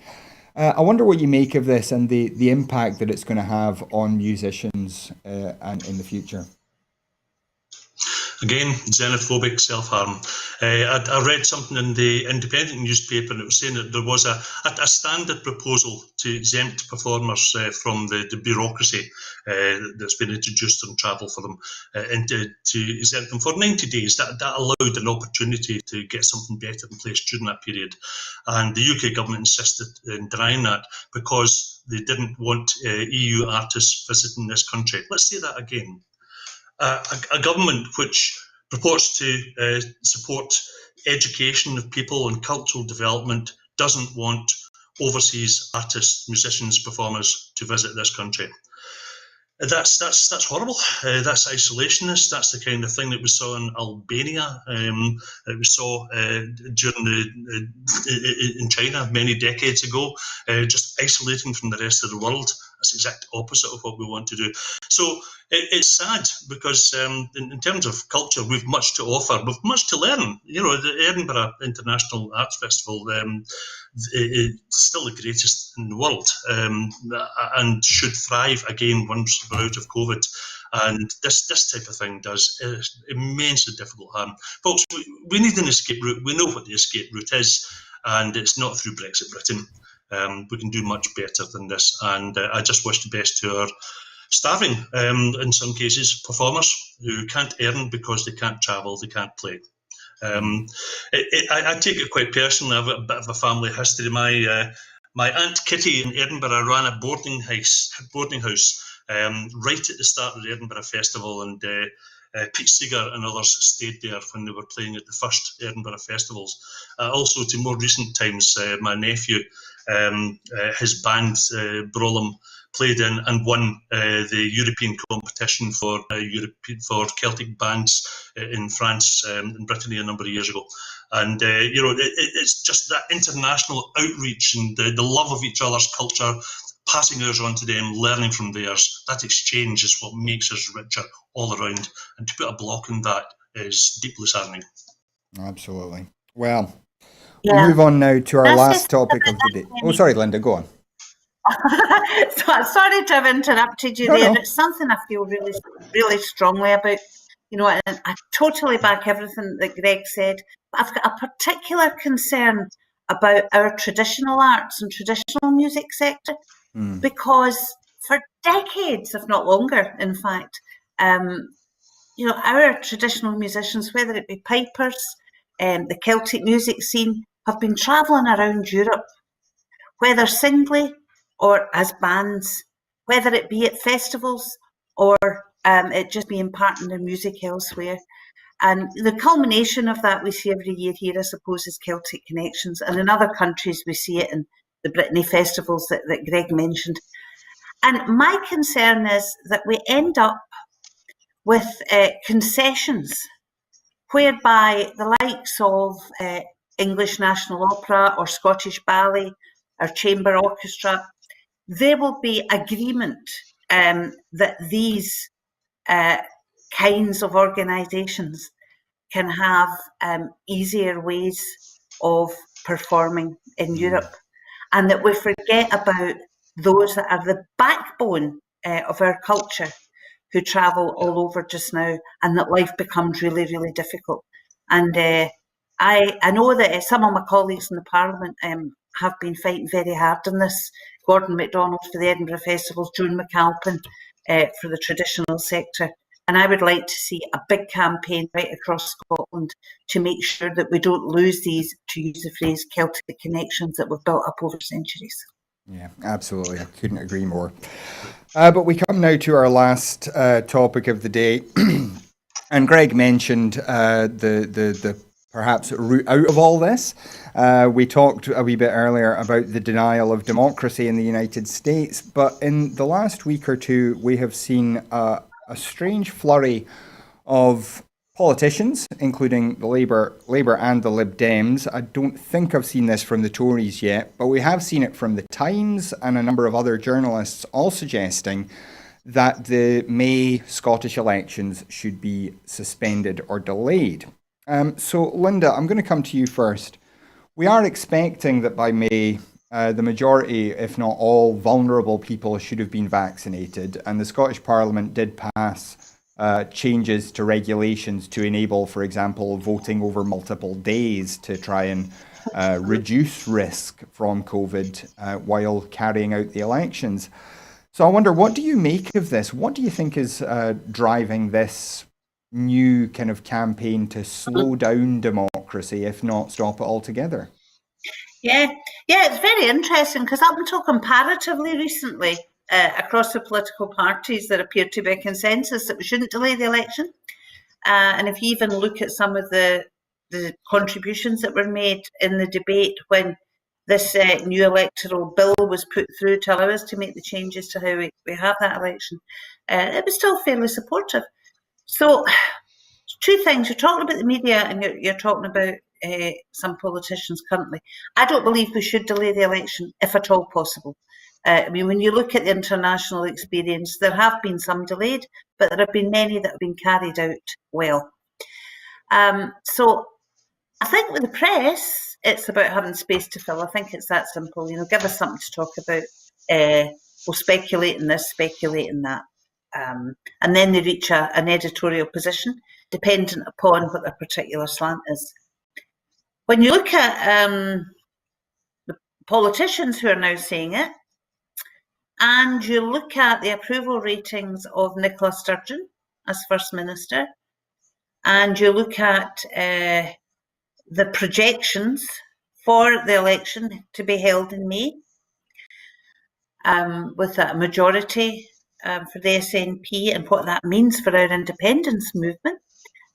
I wonder what you make of this and the impact that it's going to have on musicians and in the future. Again, xenophobic self-harm. I read something in the Independent newspaper, and it was saying that there was a standard proposal to exempt performers from the bureaucracy that's been introduced on travel for them, and to exempt them for 90 days. That allowed an opportunity to get something better in place during that period. And the UK government insisted in denying that because they didn't want EU artists visiting this country. Let's say that again. A government which purports to support education of people and cultural development doesn't want overseas artists, musicians, performers to visit this country. That's horrible. That's isolationist. That's the kind of thing that we saw in Albania. That we saw during in China many decades ago, just isolating from the rest of the world. That's the exact opposite of what we want to do. So it's sad because in terms of culture, we've much to offer. We've much to learn. You know, the Edinburgh International Arts Festival is still the greatest in the world, and should thrive again once we're out of COVID. And this type of thing does immensely difficult harm. Folks, we need an escape route. We know what the escape route is, and it's not through Brexit Britain. We can do much better than this, and I just wish the best to our starving, in some cases, performers who can't earn because they can't travel, they can't play. I take it quite personally. I have a bit of a family history. My Aunt Kitty in Edinburgh ran a boarding house right at the start of the Edinburgh Festival, and Pete Seeger and others stayed there when they were playing at the first Edinburgh Festivals. Also, to more recent times, my nephew, his band, Brolem, played in and won the European competition for Celtic bands in France and Brittany a number of years ago. And it's just that international outreach and the love of each other's culture, passing ours on to them, learning from theirs. That exchange is what makes us richer all around. And to put a block on that is deeply saddening. Absolutely. Well, we'll move on now to our last topic of the day. Oh, sorry, Linda, go on. Sorry to have interrupted you there. No. It's something I feel really, really strongly about. You know, and I totally back everything that Greg said. But I've got a particular concern about our traditional arts and traditional music sector, because for decades, if not longer, in fact, our traditional musicians, whether it be pipers, the Celtic music scene, have been travelling around Europe, whether singly or as bands, whether it be at festivals or it just be imparting their music elsewhere. And the culmination of that we see every year here, I suppose, is Celtic Connections. And in other countries, we see it in the Brittany festivals that Greg mentioned. And my concern is that we end up with concessions whereby the likes of English National Opera or Scottish Ballet or Chamber Orchestra, there will be agreement that these kinds of organisations can have easier ways of performing in Europe, and that we forget about those that are the backbone of our culture, who travel all over just now, and that life becomes really, really difficult. And I know that some of my colleagues in the Parliament have been fighting very hard on this. Gordon MacDonald for the Edinburgh Festivals, June McAlpin for the traditional sector. And I would like to see a big campaign right across Scotland to make sure that we don't lose these, to use the phrase, Celtic connections that we've built up over centuries. Yeah, absolutely. I couldn't agree more. But we come now to our last topic of the day. And Greg mentioned the perhaps route out of all this. We talked a wee bit earlier about the denial of democracy in the United States. But in the last week or two, we have seen a strange flurry of politicians, including the Labour and the Lib Dems. I don't think I've seen this from the Tories yet, but we have seen it from the Times and a number of other journalists, all suggesting that the May Scottish elections should be suspended or delayed. So, Linda, I'm going to come to you first. We are expecting that by May, the majority, if not all, vulnerable people should have been vaccinated, and the Scottish Parliament did pass changes to regulations to enable, for example, voting over multiple days to try and reduce risk from COVID while carrying out the elections. So I wonder, what do you make of this? What do you think is driving this new kind of campaign to slow down democracy, if not stop it altogether? Yeah, it's very interesting, because up until comparatively recently, across the political parties, there appeared to be a consensus that we shouldn't delay the election. And if you even look at some of the contributions that were made in the debate when this new electoral bill was put through to allow us to make the changes to how we have that election, it was still fairly supportive. So, two things. You're talking about the media, and you're talking about some politicians currently. I don't believe we should delay the election, if at all possible. I mean, when you look at the international experience, there have been some delayed, but there have been many that have been carried out well. So I think with the press, it's about having space to fill. I think it's that simple. Give us something to talk about. We'll speculate in this, speculate in that. And then they reach an editorial position, dependent upon what their particular slant is. When you look at the politicians who are now saying it, and you look at the approval ratings of Nicola Sturgeon as First Minister, and you look at the projections for the election to be held in May, with a majority for the SNP, and what that means for our independence movement,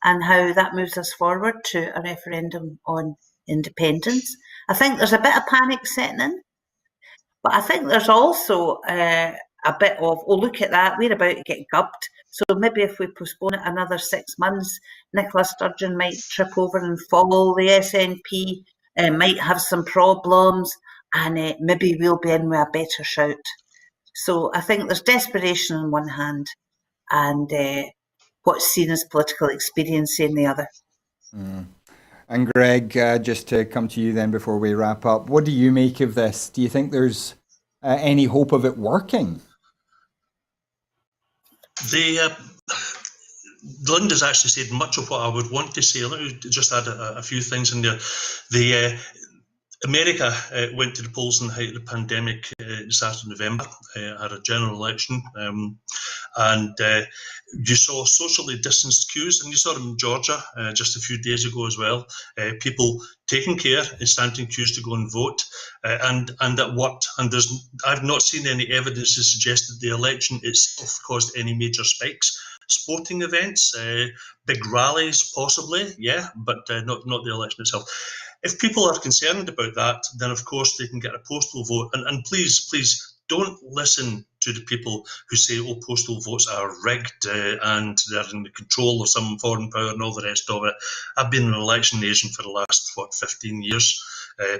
and how that moves us forward to a referendum on independence. I think there's a bit of panic setting in, but I think there's also a bit of, look at that, we're about to get gubbed. So maybe if we postpone it another 6 months, Nicola Sturgeon might trip over and fall, the SNP might have some problems, and maybe we'll be in with a better shout. So I think there's desperation on one hand, and what's seen as political expediency in the other. And Greg, just to come to you then before we wrap up, what do you make of this? Do you think there's any hope of it working? Linda's actually said much of what I would want to say. Let me just add a few things in there. America went to the polls in the height of the pandemic started in November, had a general election, and you saw socially distanced queues, and you saw them in Georgia just a few days ago as well. People taking care and standing in queues to go and vote, and that worked. And I've not seen any evidence to suggest that the election itself caused any major spikes. Sporting events, big rallies, possibly, yeah, but not the election itself. If people are concerned about that, then of course they can get a postal vote. And please don't listen to the people who say, oh, postal votes are rigged and they're in the control of some foreign power and all the rest of it. I've been an election agent for the last, 15 years,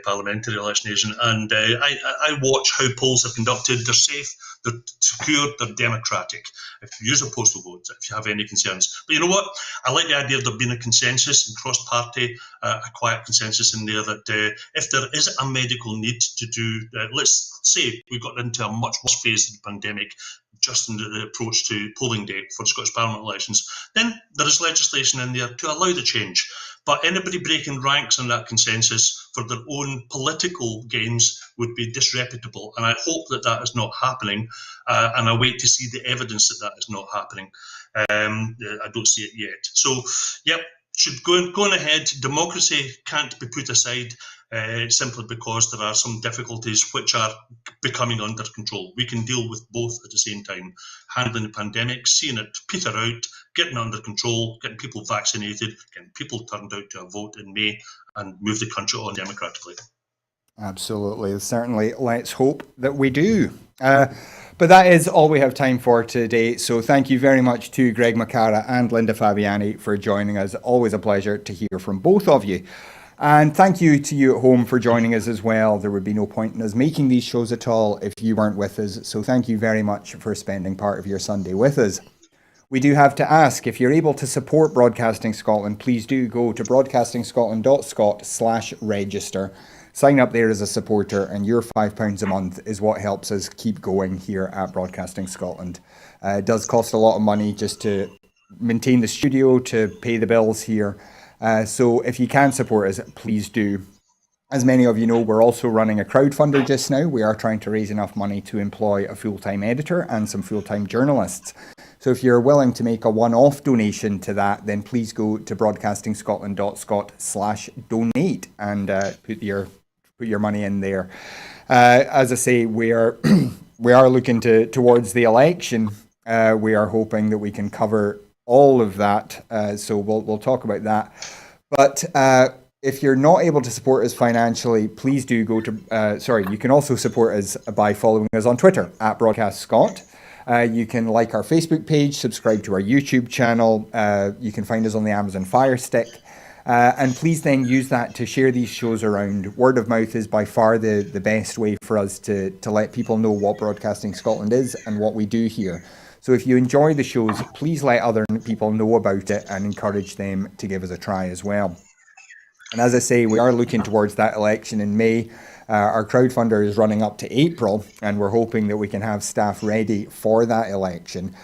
parliamentary election agent, and I watch how polls are conducted. They're safe, they're secure, they're democratic. If you use a postal vote, if you have any concerns. But you know what? I like the idea of there being a consensus and cross-party, a quiet consensus in there that if there is a medical need to do, let's say we got into a much worse phase of the pandemic, just in the approach to polling day for the Scottish Parliament elections, then there is legislation in there to allow the change. But anybody breaking ranks on that consensus for their own political gains would be disreputable. And I hope that that is not happening. And I wait to see the evidence that that is not happening. I don't see it yet. So, yep, should going ahead. Democracy can't be put aside simply because there are some difficulties which are becoming under control. We can deal with both at the same time. Handling the pandemic, seeing it peter out, getting under control, getting people vaccinated, getting people turned out to a vote in May, and move the country on democratically. Absolutely. Certainly. Let's hope that we do. But that is all we have time for today. So thank you very much to Greg McCara and Linda Fabiani for joining us. Always a pleasure to hear from both of you. And thank you to you at home for joining us as well. There would be no point in us making these shows at all if you weren't with us. So thank you very much for spending part of your Sunday with us. We do have to ask, if you're able to support Broadcasting Scotland, please do go to broadcastingscotland.scot/register. Sign up there as a supporter, and your £5 a month is what helps us keep going here at Broadcasting Scotland. It does cost a lot of money just to maintain the studio, to pay the bills here. So if you can support us, please do. As many of you know, we're also running a crowdfunder just now. We are trying to raise enough money to employ a full-time editor and some full-time journalists. So if you're willing to make a one-off donation to that, then please go to broadcastingscotland.scot/donate and put your money in there. As I say, we are looking towards the election. We are hoping that we can cover all of that. So we'll talk about that. But if you're not able to support us financially, please do go to. You can also support us by following us on Twitter at BroadcastScot. You can like our Facebook page, subscribe to our YouTube channel. You can find us on the Amazon Fire Stick. And please then use that to share these shows around. Word of mouth is by far the best way for us to let people know what Broadcasting Scotland is and what we do here. So if you enjoy the shows, please let other people know about it and encourage them to give us a try as well. And as I say, we are looking towards that election in May. Our crowdfunder is running up to April, and we're hoping that we can have staff ready for that election.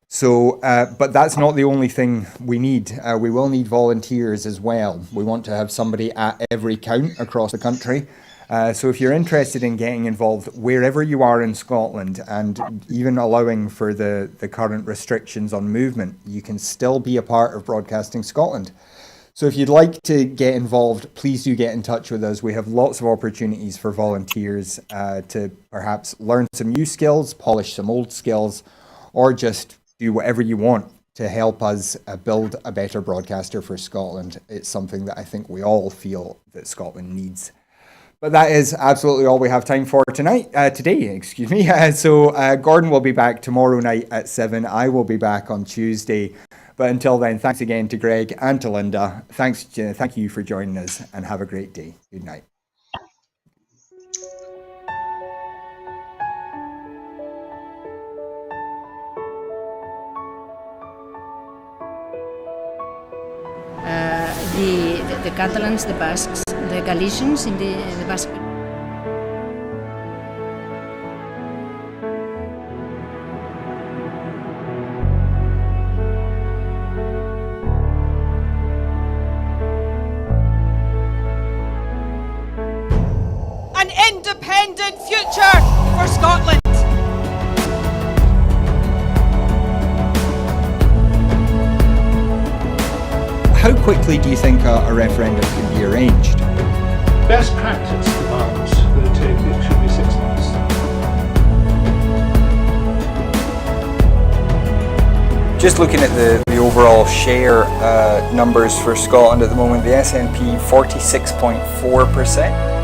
So, but that's not the only thing we need. We will need volunteers as well. We want to have somebody at every count across the country. So if you're interested in getting involved wherever you are in Scotland, and even allowing for the current restrictions on movement, you can still be a part of Broadcasting Scotland. So if you'd like to get involved, please do get in touch with us. We have lots of opportunities for volunteers to perhaps learn some new skills, polish some old skills, or just do whatever you want to help us build a better broadcaster for Scotland. It's something that I think we all feel that Scotland needs. But that is absolutely all we have time for today. So Gordon will be back tomorrow night at 7. I will be back on Tuesday. But until then, thanks again to Greg and to Linda. Thank you for joining us, and have a great day. Good night. The Catalans, the Basques, the Galicians in the Basque. An independent future for Scotland. How quickly do you think a referendum can be arranged? Best practice demands that it should be 6 months. Just looking at the overall share numbers for Scotland at the moment. The SNP 46.4%.